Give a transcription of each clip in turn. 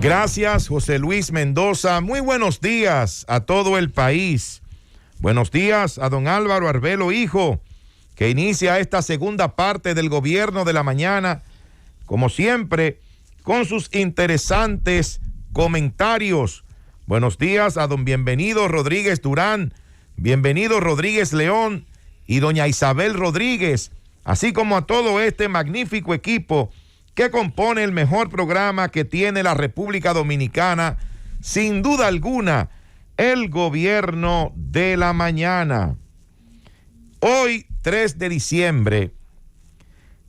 Gracias, José Luis Mendoza. Muy buenos días a todo el país. Buenos días a don Álvaro Arbelo, hijo, que inicia esta segunda parte del Gobierno de la Mañana, como siempre, con sus interesantes comentarios. Buenos días a don Bienvenido Rodríguez Durán, Bienvenido Rodríguez León y doña Isabel Rodríguez, así como a todo este magnífico equipo que compone el mejor programa que tiene la República Dominicana, sin duda alguna, el Gobierno de la Mañana. Hoy, 3 de diciembre,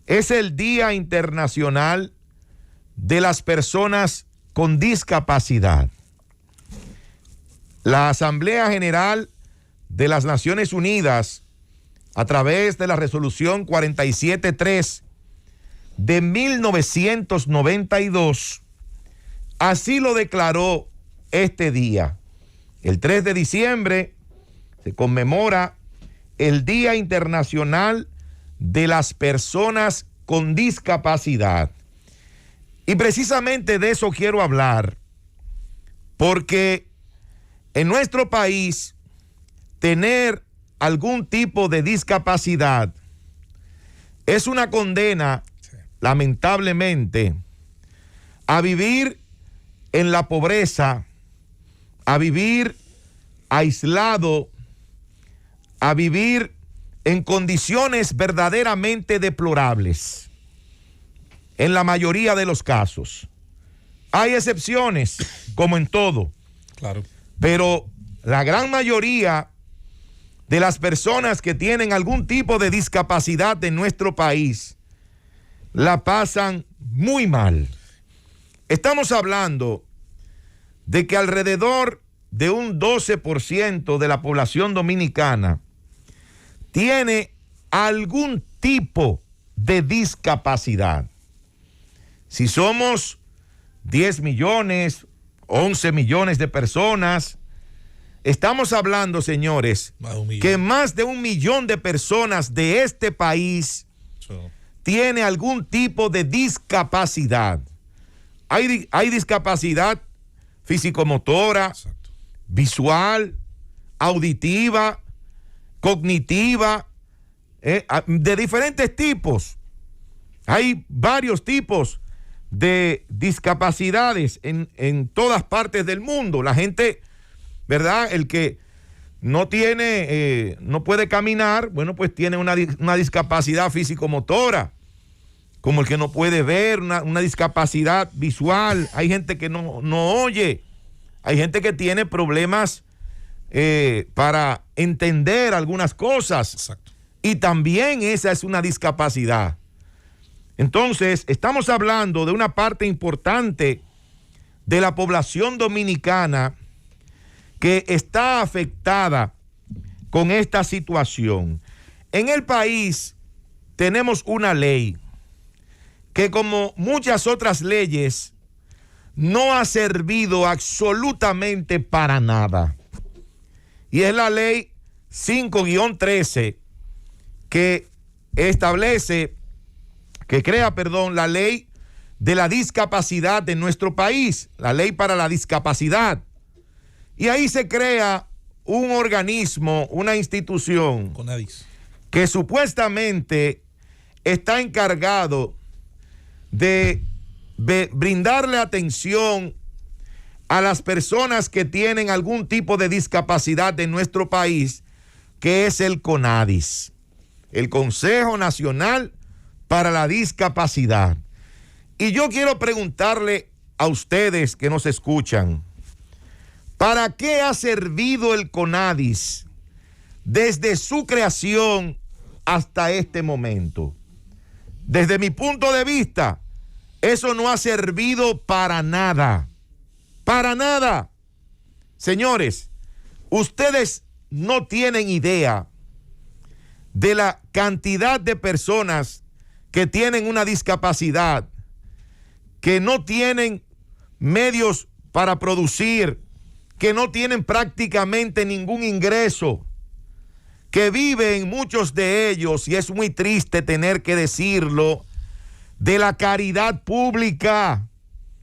es el Día Internacional de las Personas con Discapacidad. La Asamblea General de las Naciones Unidas, a través de la Resolución 47.3 de 1992, así lo declaró este día. El 3 de diciembre se conmemora el Día Internacional de las Personas con Discapacidad. Y precisamente de eso quiero hablar, porque en nuestro país tener algún tipo de discapacidad es una condena, lamentablemente, a vivir en la pobreza, a vivir aislado, a vivir en condiciones verdaderamente deplorables. En la mayoría de los casos. Hay excepciones, como en todo. Claro. Pero la gran mayoría de las personas que tienen algún tipo de discapacidad en nuestro país la pasan muy mal. Estamos hablando de que alrededor de un 12% de la población dominicana tiene algún tipo de discapacidad. Si somos 10 millones, 11 millones de personas, estamos hablando, señores, que más de 1 millón de personas de este país tiene algún tipo de discapacidad. Hay discapacidad físico-motora, exacto, visual, auditiva, cognitiva, de diferentes tipos. Hay varios tipos de discapacidades en todas partes del mundo. La gente, ¿verdad? El que no tiene, no puede caminar, bueno, pues tiene una discapacidad físico-motora, como el que no puede ver, una discapacidad visual. Hay gente que no oye, hay gente que tiene problemas para entender algunas cosas. Exacto. Y también esa es una discapacidad. Entonces, estamos hablando de una parte importante de la población dominicana que está afectada con esta situación. En el país tenemos una ley que, como muchas otras leyes, no ha servido absolutamente para nada. Y es la ley 5-13 que crea la ley de la discapacidad de nuestro país, la ley para la discapacidad. Y ahí se crea un organismo, una institución, CONADIS, que supuestamente está encargado de brindarle atención a las personas que tienen algún tipo de discapacidad en nuestro país, que es el CONADIS, el Consejo Nacional para la Discapacidad. Y yo quiero preguntarle a ustedes que nos escuchan, ¿para qué ha servido el CONADIS desde su creación hasta este momento? Desde mi punto de vista, eso no ha servido para nada. Para nada. Señores, ustedes no tienen idea de la cantidad de personas que tienen una discapacidad, que no tienen medios para producir, que no tienen prácticamente ningún ingreso, que viven muchos de ellos, y es muy triste tener que decirlo, de la caridad pública.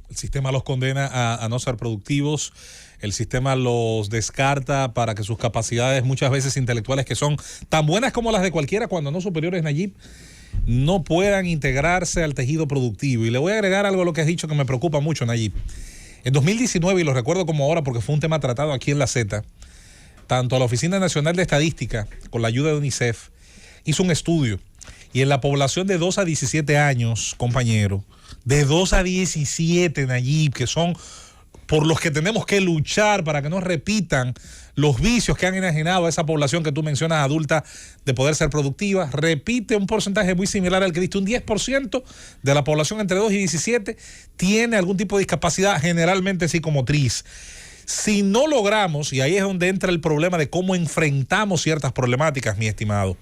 El sistema los condena a no ser productivos. El sistema los descarta para que sus capacidades, muchas veces intelectuales, que son tan buenas como las de cualquiera, cuando no superiores, Nayib, no puedan integrarse al tejido productivo. Y le voy a agregar algo a lo que has dicho que me preocupa mucho, Nayib. En 2019, y lo recuerdo como ahora porque fue un tema tratado aquí en La Z, tanto la Oficina Nacional de Estadística, con la ayuda de UNICEF, hizo un estudio. Y en la población de 2 a 17 años, compañero, de 2 a 17, Nayib, que son por los que tenemos que luchar para que no repitan los vicios que han enajenado a esa población que tú mencionas adulta de poder ser productiva, repite un porcentaje muy similar al que diste. Un 10% de la población entre 2 y 17 tiene algún tipo de discapacidad, generalmente psicomotriz. Si no logramos, y ahí es donde entra el problema de cómo enfrentamos ciertas problemáticas, mi estimado,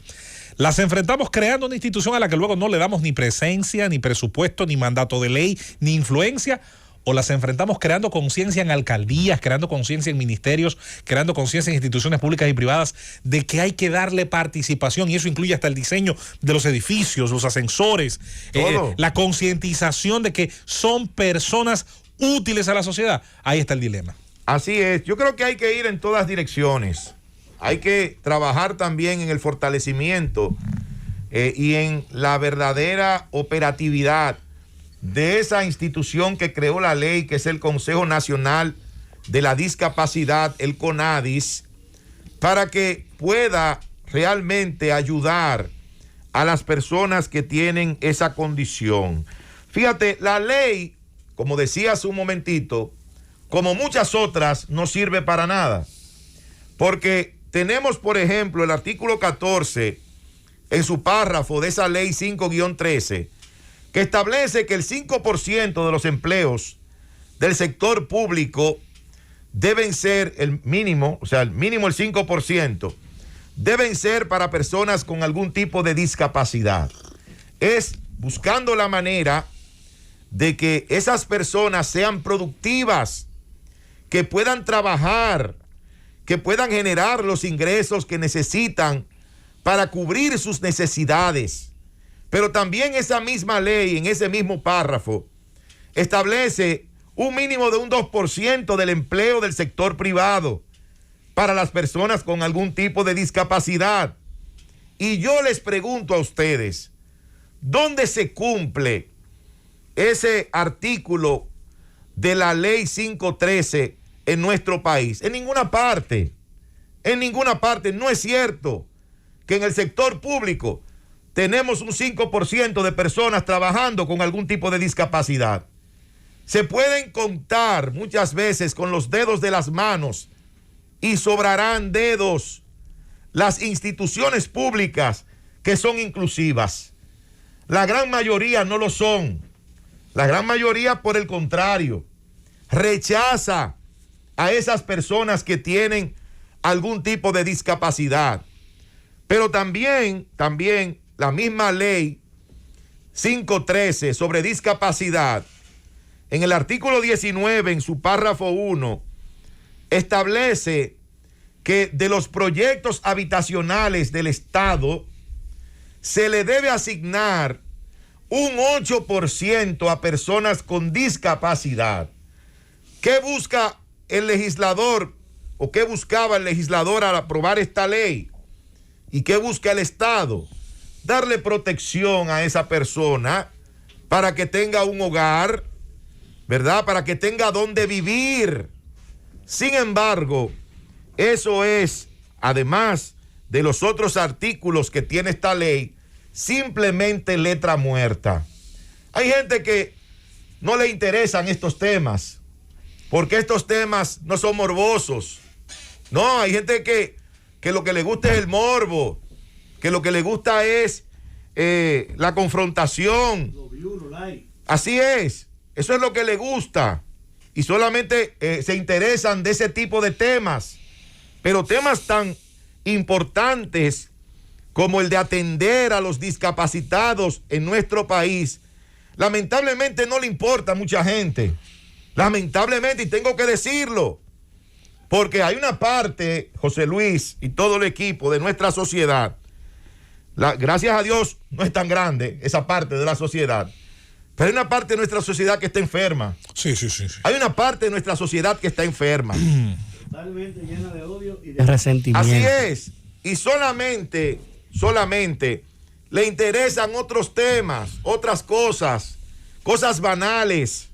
las enfrentamos creando una institución a la que luego no le damos ni presencia, ni presupuesto, ni mandato de ley, ni influencia, o las enfrentamos creando conciencia en alcaldías, creando conciencia en ministerios, creando conciencia en instituciones públicas y privadas de que hay que darle participación, y eso incluye hasta el diseño de los edificios, los ascensores, la concientización de que son personas útiles a la sociedad. Ahí está el dilema. Así es, yo creo que hay que ir en todas direcciones. Hay que trabajar también en el fortalecimiento y en la verdadera operatividad de esa institución que creó la ley, que es el Consejo Nacional de la Discapacidad, el CONADIS, para que pueda realmente ayudar a las personas que tienen esa condición. Fíjate, la ley, como decía hace un momentito, como muchas otras, no sirve para nada. Porque tenemos, por ejemplo, el artículo 14 en su párrafo de esa ley 5-13, que establece que el 5% de los empleos del sector público deben ser el mínimo, o sea, el mínimo el 5%, deben ser para personas con algún tipo de discapacidad. Es buscando la manera de que esas personas sean productivas, que puedan trabajar, que puedan generar los ingresos que necesitan para cubrir sus necesidades. Pero también esa misma ley, en ese mismo párrafo, establece un mínimo de un 2% del empleo del sector privado para las personas con algún tipo de discapacidad. Y yo les pregunto a ustedes, ¿dónde se cumple ese artículo de la ley 513 en nuestro país? En ninguna parte. En ninguna parte. No es cierto que en el sector público tenemos un 5% de personas trabajando con algún tipo de discapacidad. Se pueden contar muchas veces con los dedos de las manos y sobrarán dedos las instituciones públicas que son inclusivas. La gran mayoría no lo son. La gran mayoría, por el contrario, rechaza a esas personas que tienen algún tipo de discapacidad. Pero también la misma ley 513 sobre discapacidad, en el artículo 19, en su párrafo 1, establece que de los proyectos habitacionales del Estado se le debe asignar un 8% a personas con discapacidad. ¿Qué busca el legislador o qué buscaba el legislador al aprobar esta ley? ¿Y qué busca el Estado? Darle protección a esa persona para que tenga un hogar, ¿verdad? Para que tenga dónde vivir. Sin embargo, eso es, además de los otros artículos que tiene esta ley, simplemente letra muerta. Hay gente que no le interesan estos temas, porque estos temas no son morbosos. No, hay gente que lo que le gusta es el morbo, que lo que le gusta es la confrontación. Así es, eso es lo que le gusta. Y solamente se interesan de ese tipo de temas. Pero temas tan importantes como el de atender a los discapacitados en nuestro país, lamentablemente no le importa a mucha gente. Lamentablemente, y tengo que decirlo, porque hay una parte, José Luis y todo el equipo de nuestra sociedad, gracias a Dios no es tan grande esa parte de la sociedad, Pero hay una parte de nuestra sociedad que está enferma. Sí. Hay una parte de nuestra sociedad que está enferma. Totalmente llena de odio y de resentimiento. Así es. Y solamente le interesan otros temas, otras cosas banales,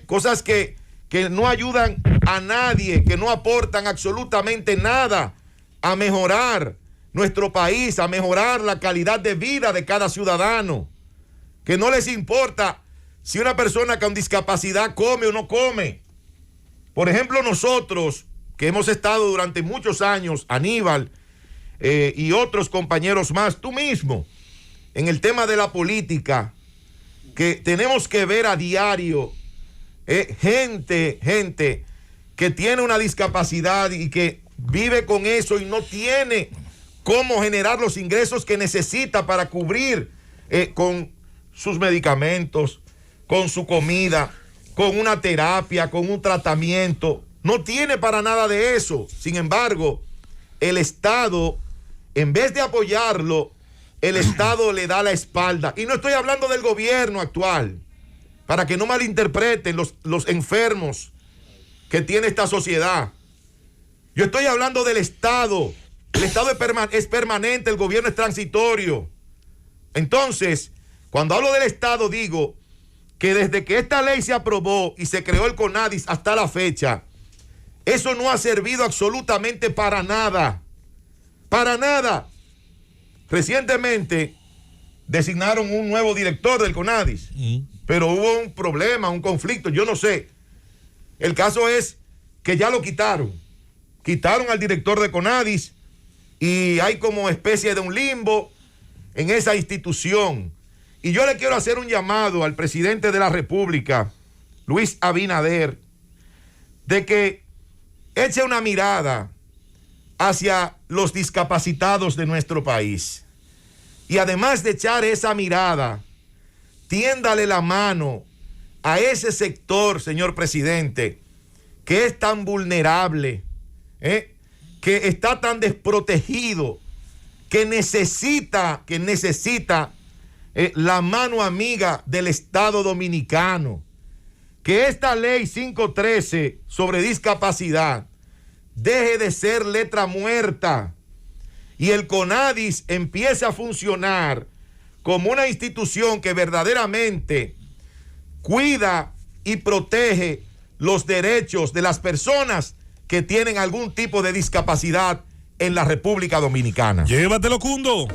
cosas que no ayudan a nadie, que no aportan absolutamente nada a mejorar nuestro país, a mejorar la calidad de vida de cada ciudadano, que no les importa si una persona con discapacidad come o no come. Por ejemplo, nosotros que hemos estado durante muchos años, Aníbal y otros compañeros más, tú mismo, en el tema de la política, que tenemos que ver a diario gente que tiene una discapacidad y que vive con eso y no tiene cómo generar los ingresos que necesita para cubrir con sus medicamentos, con su comida, con una terapia, con un tratamiento. No tiene para nada de eso. Sin embargo, el Estado, en vez de apoyarlo, el Estado le da la espalda. Y no estoy hablando del gobierno actual, para que no malinterpreten los enfermos que tiene esta sociedad. Yo estoy hablando del Estado. El Estado es permanente, el gobierno es transitorio. Entonces, cuando hablo del Estado, digo que desde que esta ley se aprobó y se creó el CONADIS hasta la fecha, eso no ha servido absolutamente para nada. Para nada. Recientemente designaron un nuevo director del CONADIS, pero hubo un problema, un conflicto, yo no sé. El caso es que ya lo quitaron. Quitaron al director de CONADIS y hay como especie de un limbo en esa institución. Y yo le quiero hacer un llamado al presidente de la República, Luis Abinader, de que eche una mirada hacia los discapacitados de nuestro país. Y además de echar esa mirada, tiéndale la mano a ese sector, señor presidente, que es tan vulnerable, que está tan desprotegido, que necesita la mano amiga del Estado dominicano. Que esta ley 513 sobre discapacidad deje de ser letra muerta y el CONADIS empiece a funcionar como una institución que verdaderamente cuida y protege los derechos de las personas que tienen algún tipo de discapacidad en la República Dominicana. Llévatelo, Cundo.